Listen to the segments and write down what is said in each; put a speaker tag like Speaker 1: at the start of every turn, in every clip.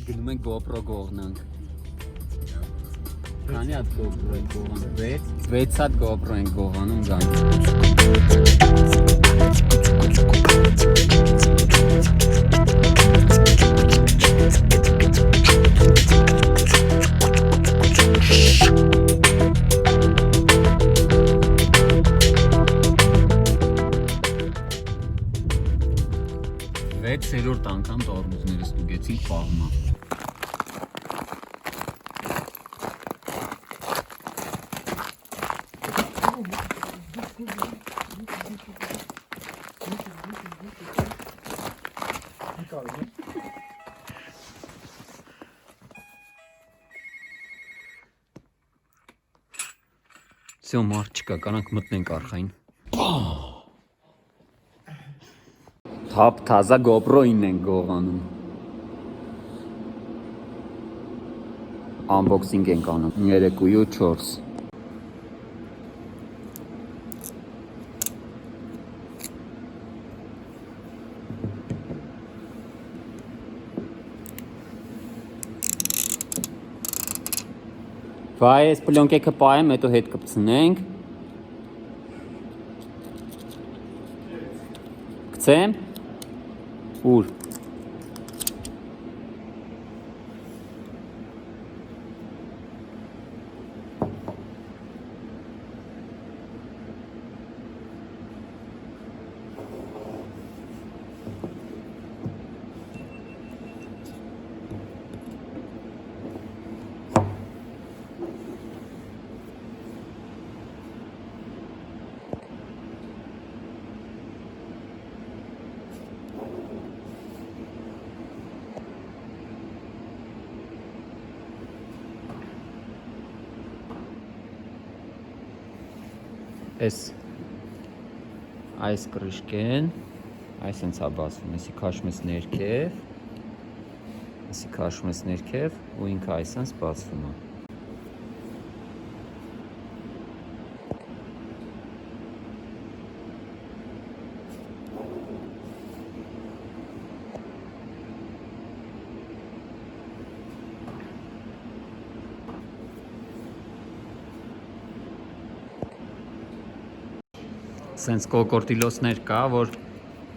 Speaker 1: Գնում ենք GoPro գողնանք։ Քանի հատ GoPro ենք գողանում։ 6 հատ GoPro ենք գողանում գանք։ Երրորդ անգամ տորմուզները ստուգեցինք պահումա։ Всё, մարդ չկա, կանանք մտնենք արխային։ Թափ թազա GoPro-ին ենք գողանում։ Unboxing ենք անում 3 ու 4։ Վայ, այս պլյոնկեքը պայեմ, հետո հետ կպցնենք։ Գցեմ։ Ուր։ Այս կրիշկեն, այս հենց հա բասվում, եսի կաշում ես ներքև, ու ինքը այս հենց բացվում է։ Սենց կոկորտիլոսներ կա, որ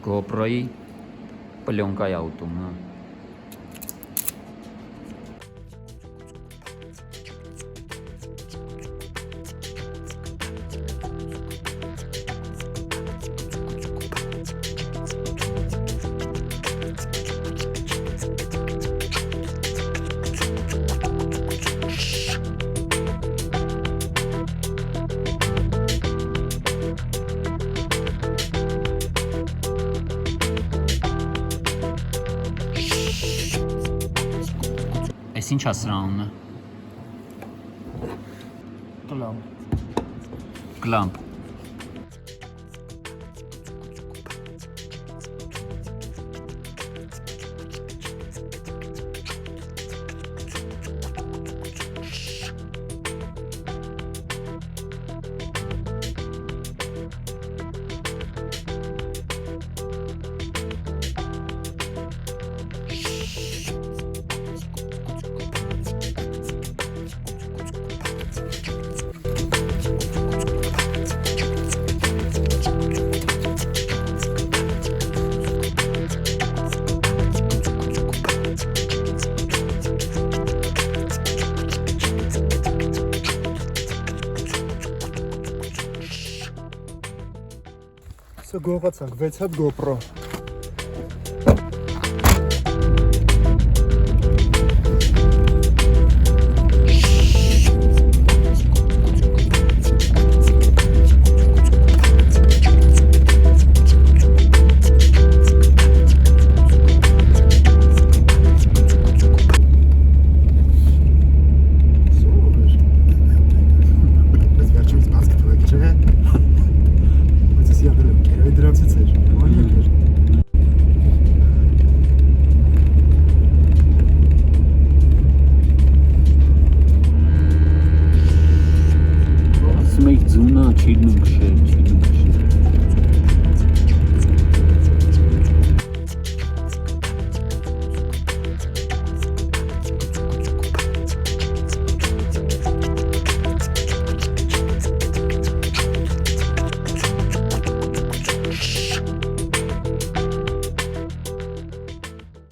Speaker 1: GoPro-ի պլյոնկա է ուտում, հա։ Այս ինչ է սրա անունը։ Կլամպ։
Speaker 2: Սա գողացանք 6 հատ GoPro։ Make Zuna, Chidnung, Chidnung.